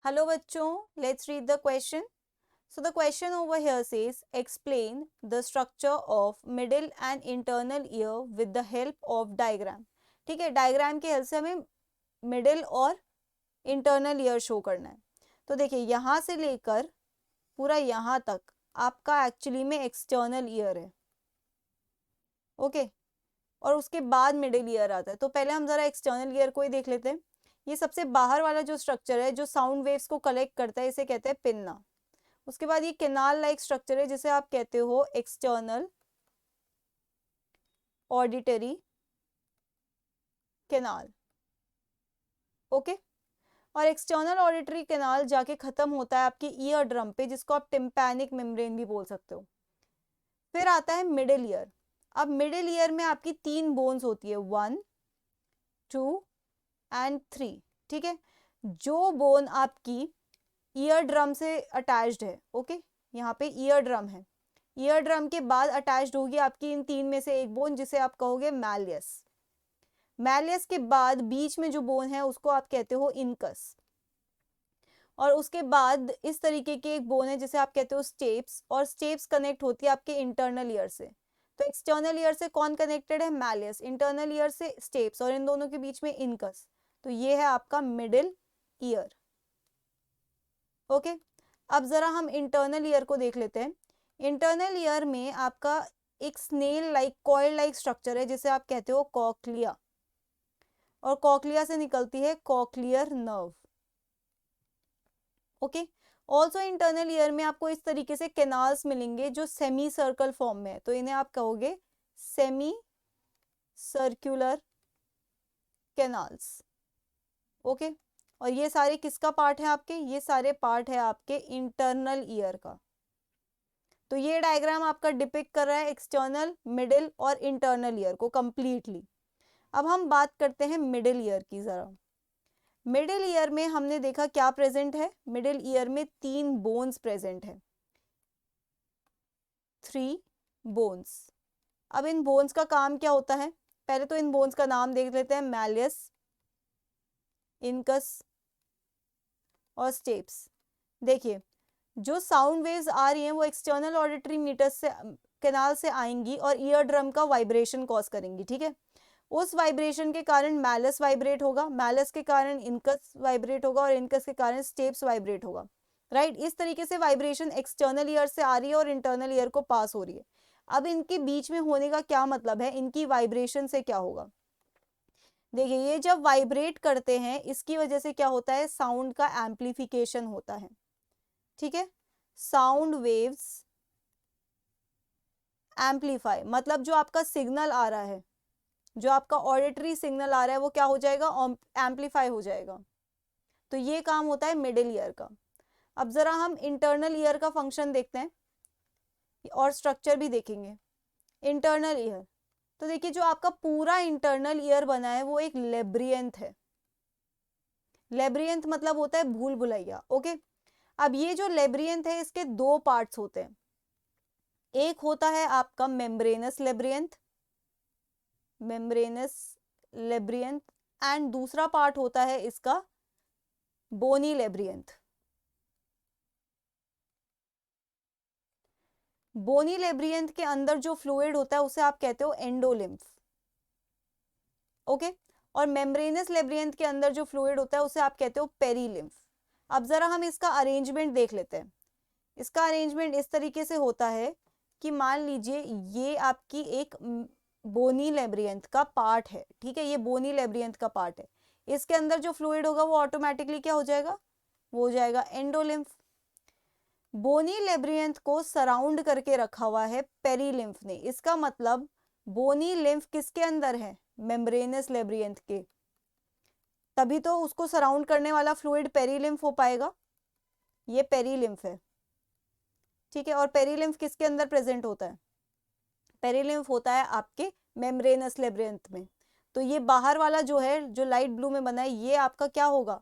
Hello बच्चों, let's read the question. So the question over here says explain the structure of middle and internal ear with the help of diagram. ठीक है, diagram की help से हमें middle और internal ear show करना है. तो देखिए यहाँ से लेकर पूरा यहाँ तक आपका एक्चुअली में एक्सटर्नल ईयर है. ओके, और उसके बाद मिडिल ईयर आता है. तो पहले हम जरा एक्सटर्नल ईयर को ही देख लेते हैं. ये सबसे बाहर वाला जो स्ट्रक्चर है जो साउंड वेव्स को कलेक्ट करता है इसे कहते हैं पिन्ना. उसके बाद ये कैनाल लाइक स्ट्रक्चर है जिसे आप कहते हो एक्सटर्नल ऑडिटरी कैनाल. ओके, और एक्सटर्नल ऑडिटरी कैनाल जाके खत्म होता है आपके ईयर ड्रम पे जिसको आप टिम्पैनिक मेम्ब्रेन भी बोल सकते हो. फिर आता है मिडिल ईयर. अब मिडिल ईयर में आपकी 3 बोन्स होती है, 1, 2 एंड 3. ठीक है, जो बोन आपकी ईयर ड्रम से अटैच्ड है. ओके, यहाँ पे ईयर ड्रम है. ईयर ड्रम के बाद अटैच्ड होगी आपकी इन 3 में से एक बोन जिसे आप कहोगे मैलियस. मैलियस के बाद बीच में जो बोन है उसको आप कहते हो इनकस. और उसके बाद इस तरीके के एक बोन है जिसे आप कहते हो स्टेप्स. और स्टेप्स कनेक्ट होती है आपके इंटरनल ईयर से. तो एक्सटर्नल ईयर से कौन कनेक्टेड है? मैलियस. इंटरनल ईयर से स्टेप्स, और इन दोनों के बीच में इनकस. तो ये है आपका मिडिल ईयर. ओके, अब जरा हम इंटरनल ईयर को देख लेते हैं. इंटरनल ईयर में आपका एक snail like coil like structure है जिसे आप कहते हो कॉक्लिया. और कॉक्लिया से निकलती है cochlear nerve. Okay, also internal ear में आपको इस तरीके से कैनाल्स मिलेंगे जो सेमी सर्कल फॉर्म में है. तो इन्हें आप कहोगे सेमी सर्कुलर कैनाल्स. ओके, और ये सारे किसका पार्ट है आपके? ये सारे पार्ट है आपके इंटरनल ईयर का. तो ये डायग्राम आपका डिपिक्ट कर रहा है एक्सटर्नल, मिडिल और इंटरनल ईयर को कंप्लीटली. अब हम बात करते हैं मिडिल ईयर की जरा. मिडिल ईयर में हमने देखा क्या प्रेजेंट है. मिडिल ईयर में 3 बोन्स प्रेजेंट है, 3 बोन्स. अब इन बोन्स का काम क्या होता है? पहले तो इन बोन्स का नाम देख लेते हैं, मैलियस, इनकस और स्टेप्स. देखिए जो साउंड वेव्स आ रही हैं वो एक्सटर्नल ऑडिटरी मीटर से कैनाल से आएंगी और ईयर ड्रम का वाइब्रेशन कॉज करेंगी. ठीक है, उस वाइब्रेशन के कारण मैलस वाइब्रेट होगा, मैलस के कारण इनकस वाइब्रेट होगा और इनकस के कारण स्टेप्स वाइब्रेट होगा. राइट, इस तरीके से वाइब्रेशन एक्सटर्नल ईयर से आ रही है और इंटरनल ईयर को पास हो रही है. अब इनके बीच में होने का क्या मतलब है? इनकी वाइब्रेशन से क्या होगा? देखिए ये जब वाइब्रेट करते हैं इसकी वजह से क्या होता है? साउंड का एम्प्लीफिकेशन होता है. ठीक है, साउंड वेव्स एम्प्लीफाई, मतलब जो आपका सिग्नल आ रहा है, जो आपका ऑडिटरी सिग्नल आ रहा है वो क्या हो जाएगा? एम्प्लीफाई हो जाएगा. तो ये काम होता है मिडिल ईयर का. अब जरा हम इंटरनल ईयर का फंक्शन देखते हैं और स्ट्रक्चर भी देखेंगे. इंटरनल ईयर, तो देखिए जो आपका पूरा इंटरनल ईयर बना है वो एक लेब्रियंथ है. लेब्रियंथ मतलब होता है भूल भुलैया. ओके, अब ये जो लेब्रियंथ है इसके 2 पार्ट्स होते हैं. एक होता है आपका मेम्ब्रेनस लेब्रियंथ, मेम्ब्रेनस लेब्रियंथ, एंड दूसरा पार्ट होता है इसका बोनी लेब्रियंथ. बोनी लेब्रियंथ के अंदर जो फ्लूइड होता है उसे आप कहते हो एंडोलिम्फ. ओके, और मेम्ब्रेनस लेब्रियंथ के अंदर जो फ्लूइड होता है उसे आप कहते हो पेरीलिम्फ. अब जरा हम इसका अरेंजमेंट देख लेते हैं. इसका अरेंजमेंट इस तरीके से होता है कि मान लीजिए ये आपकी एक बोनी लेब्रियंथ का पार्ट है. ठीक है, ये बोनी लेब्रियंथ का पार्ट है. इसके अंदर जो फ्लूइड होगा वो ऑटोमेटिकली क्या हो जाएगा? वो हो जाएगा एंडोलिम्फ. बोनी लेब्रियंथ को सराउंड करके रखा हुआ है पेरीलिम्फ ने. इसका मतलब बोनी लिम्फ किसके अंदर है? मेम्ब्रेनस लेब्रियंथ के. तभी तो उसको सराउंड करने वाला फ्लूइड पेरीलिम्फ हो पाएगा. ये पेरीलिम्फ है. ठीक है, और पेरीलिम्फ किसके अंदर प्रेजेंट होता है? पेरीलिम्फ होता है आपके मेम्ब्रेनस लेब्रियंथ में. तो ये बाहर वाला जो है जो लाइट ब्लू में बना है ये आपका क्या होगा?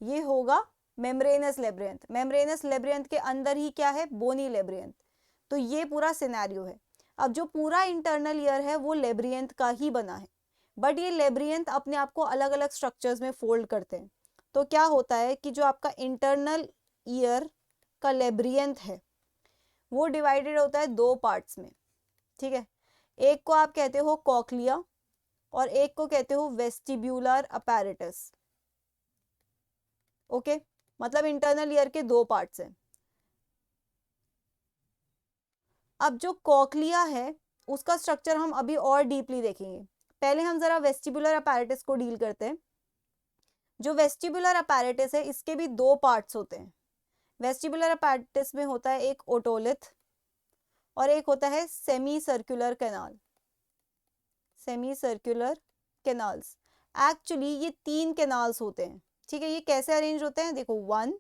ये होगा मेम्ब्रेनस लेब्रियंथ. मेम्ब्रेनस लेब्रियंथ के अंदर ही क्या है? बोनी लेब्रियंथ. तो ये पूरा सिनेरियो है. अब जो पूरा इंटरनल ईयर है वो लेब्रियंथ का ही बना है, बट ये लेब्रियंथ अपने आप को अलग अलग स्ट्रक्चर्स में फोल्ड करते हैं. तो क्या होता है कि जो आपका इंटरनल ईयर का लेब्रियंथ है वो डिवाइडेड होता है दो पार्ट्स में, ठीक है। एक को आप कहते हो कॉक्लिया और एक को कहते हो वेस्टिब्यूलर अपैरेटस। ओके, मतलब इंटरनल ईयर के दो पार्ट्स हैं। अब जो कॉक्लिया है उसका स्ट्रक्चर हम अभी और डीपली देखेंगे। पहले हम जरा वेस्टिबुलर अपैरेटस को डील करते हैं। जो वेस्टिबुलर अपैरेटस है इसके भी दो पार्ट्स होते हैं। वेस्टिबुलर अपैरेटस में होता है एक ओटोलिथ और एक होता है semi circular canal. Semi circular canals, actually ये तीन कैनाल्स होते हैं, ठीक है। ये कैसे अरेंज होते हैं, देखो 1,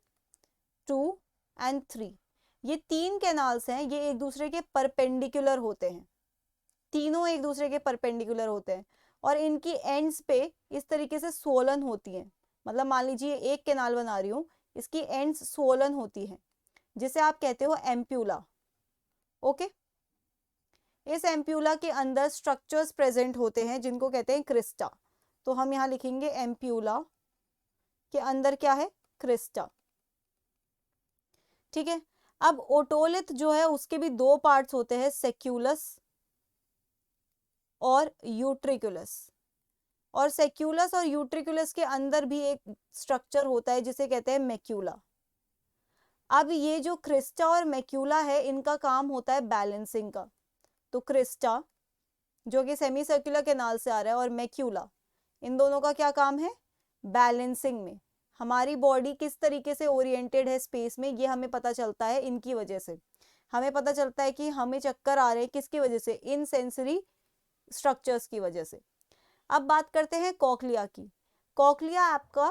2 एंड 3। ये तीन कैनाल्स हैं, ये एक दूसरे के परपेंडिकुलर होते हैं, तीनों एक दूसरे के परपेंडिकुलर होते हैं और इनकी एंड्स पे इस तरीके से सोलन होती हैं। मतलब मान लीजिए एक कैनाल बना रही हूँ, इसकी एंड्स सोलन होती हैं जिसे आप कहते हो एम्प्यूला। ओके, इस एम्प्यूला के अंदर स्ट्रक्चर्स प्रेजेंट होते हैं जिनको कहते हैं क्रिस्टा। तो हम यहाँ लिखेंगे एम्प्यूला के अंदर क्या है, क्रिस्टा, ठीक है। अब ओटोलिथ जो है उसके भी दो पार्ट्स होते हैं, सेक्यूलस और यूट्रिकुलस। और सेक्यूलस और यूट्रिकुलस के अंदर भी एक स्ट्रक्चर होता है जिसे कहते हैं मैक्यूला। अब ये जो क्रिस्टा और मैक्यूला है इनका काम होता है बैलेंसिंग का। तो क्रिस्टा जो कि सेमी सर्कुलर कैनाल से आ रहा है और मैक्यूला, इन दोनों का क्या काम है, बैलेंसिंग में। हमारी बॉडी किस तरीके से ओरिएंटेड है स्पेस में ये हमें पता चलता है इनकी वजह से। हमें पता चलता है कि हमें चक्कर आ रहे हैं किसकी वजह से, इन सेंसरी स्ट्रक्चर्स की वजह से। अब बात करते हैं कॉक्लिया की। कॉक्लिया आपका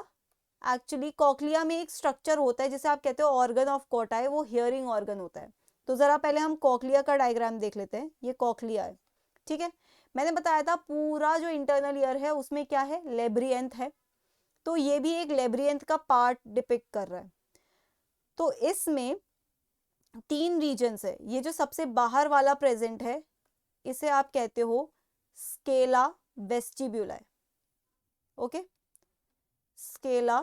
एक्चुअली कॉक्लिया में एक स्ट्रक्चर होता है जिसे आप कहते हो ऑर्गन ऑफ कोटाई, वो हियरिंग ऑर्गन होता है। तो जरा पहले हम कॉक्लिया का डायग्राम देख लेते हैं। ये कॉक्लिया है, ठीक है। मैंने बताया था पूरा जो इंटरनल ईयर है उसमें क्या है, लेब्रियंथ है। तो ये भी एक लेब्रियंथ का पार्ट डिपिक्ट कर रहा है। तो इसमें तीन रीजन्स है। ये जो सबसे बाहर वाला प्रेजेंट है इसे आप कहते हो scala vestibuli. Okay, scala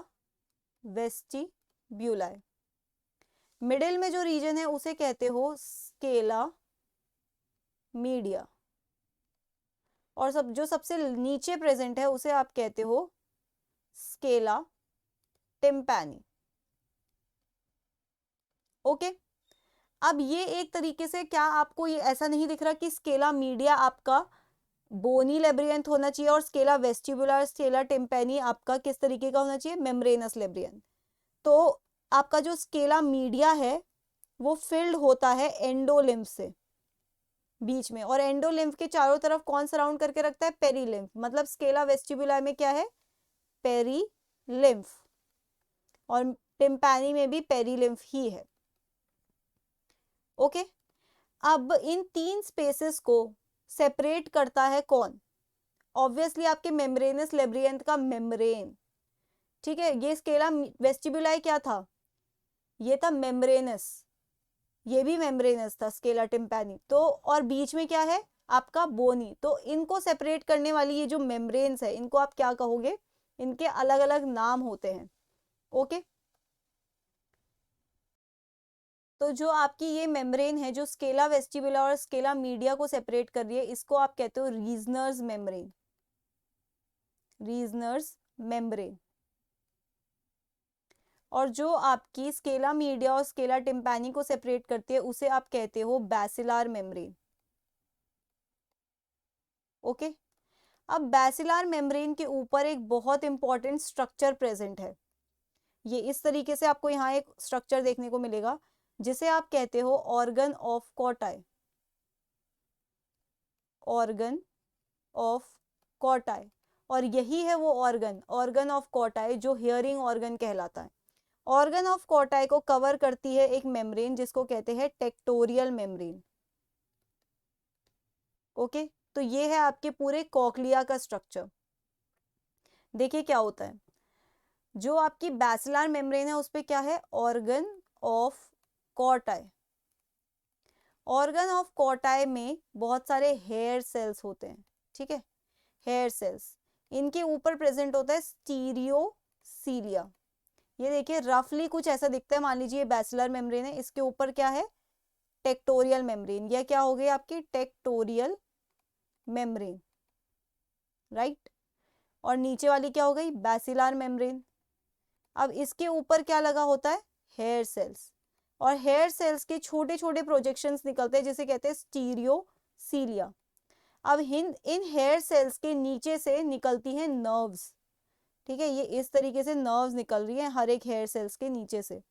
vestibuli. Middle में जो रीजन है उसे कहते हो स्केला मीडिया और जो सबसे नीचे प्रेजेंट है उसे आप कहते हो स्केला टिम्पैनी। ओके, अब ये एक तरीके से क्या आपको ये ऐसा नहीं दिख रहा कि स्केला मीडिया आपका बोनी लेब्रियंथ होना चाहिए और स्केला वेस्टिबुलर स्केला टिम्पैनी आपका किस तरीके का होना चाहिए, मेम्ब्रेनस लेब्रियंथ। तो आपका जो स्केला मीडिया है वो फिल्ड होता है एंडोलिम्फ से बीच में, और एंडोलिम्फ के चारों तरफ कौन सराउंड करके रखता है, पेरीलिम्फ। मतलब स्केला वेस्टिबुलर में क्या है, पेरीलिम्फ, और टिम्पैनी में भी पेरीलिम्फ ही है। ओके, अब इन तीन स्पेसेस को सेपरेट करता है कौन, ऑब्वियसली आपके मेम्ब्रेनस लेब्रियंथ का मेम्ब्रेन, ठीक है। ये स्केला वेस्टिबुलाई क्या था, ये था मेम्ब्रेनस, ये भी मेम्ब्रेनस था स्केला टिम्पैनी। तो और बीच में क्या है आपका बोनी। तो इनको सेपरेट करने वाली ये जो मेम्ब्रेन्स है इनको आप क्या कहोगे, इनके अलग अलग नाम होते हैं। ओके, तो जो आपकी ये मेम्ब्रेन है जो स्केला वेस्टिबुला और स्केला मीडिया को सेपरेट कर रही है इसको आप कहते हो रीजनर्स मेम्ब्रेन, रीजनर्स मेम्ब्रेन। और जो आपकी स्केला मीडिया और स्केला टिम्पैनी को सेपरेट करती है उसे आप कहते हो बैसिलार मेम्ब्रेन। ओके, अब बैसिलार मेम्ब्रेन के ऊपर एक बहुत इंपॉर्टेंट स्ट्रक्चर प्रेजेंट है। ये इस तरीके से आपको यहाँ एक स्ट्रक्चर देखने को मिलेगा जिसे आप कहते हो organ of Kotai, organ of कोटाई। और यही है वो ऑर्गन, ऑर्गन ऑफ कोटाई जो हियरिंग ऑर्गन कहलाता है। ऑर्गन ऑफ कोटाई को कवर करती है एक मेम्ब्रेन जिसको कहते हैं टेक्टोरियल मेम्ब्रेन। ओके, तो ये है आपके पूरे कॉक्लिया का स्ट्रक्चर। देखिए क्या होता है, जो आपकी बैसिलर मेम्ब्रेन है उस पे क्या है, organ of Kotai. Organ of कोटाई में बहुत सारे हेयर सेल्स होते हैं, ठीक है, हेयर सेल्स। इनके ऊपर प्रेजेंट होता है स्टीरियोसीलिया। ये देखिए रफली कुछ ऐसा दिखता है, मान लीजिए बैसिलर मेम्ब्रेन है, इसके ऊपर क्या है, टेक्टोरियल मेम्ब्रेन, यह क्या हो गई आपकी टेक्टोरियल मेम्ब्रेन, राइट। और नीचे वाली क्या हो गई, बैसिलर मेम्ब्रेन। अब इसके ऊपर क्या लगा होता है, हेयर सेल्स, और हेयर सेल्स के छोटे छोटे प्रोजेक्शंस निकलते हैं जिसे कहते हैं स्टीरियोसीलिया। अब इन हेयर सेल्स के नीचे से निकलती हैं नर्व्स, ठीक है, ये इस तरीके से नर्व्स निकल रही हैं हर एक हेयर सेल्स के नीचे से,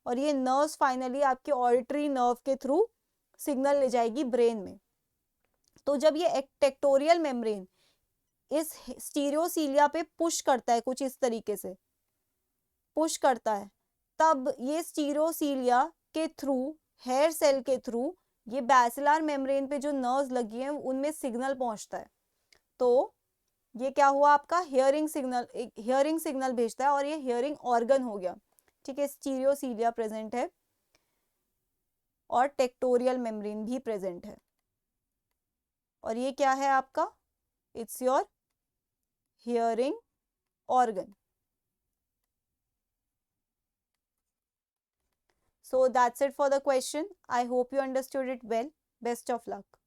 और ये नर्व्स फाइनली आपके ऑडिटरी नर्व के थ्रू सिग्नल ले जाएगी ब्रेन में। तो जब ये टेक्टोरियल मेम्ब्रेन इस स्टीरियोसीलिया पे पुश करता है, कुछ इस तरीके से पुश करता है, तब ये स्टीरियोसीलिया के थ्रू, हेयर सेल के थ्रू, ये बैसिलर मेम्ब्रेन पे जो नर्व्स लगी हैं उनमें सिग्नल पहुंचता है। तो ये क्या हुआ आपका हियरिंग सिग्नल, एक हियरिंग सिग्नल भेजता है और ये हियरिंग ऑर्गन हो गया, ठीक है। स्टीरियोसीलिया प्रेजेंट है और टेक्टोरियल मेम्ब्रेन भी प्रेजेंट है, और ये क्या है आपका, it's your hearing organ. So that's it for the question. I hope you understood it well. Best of luck.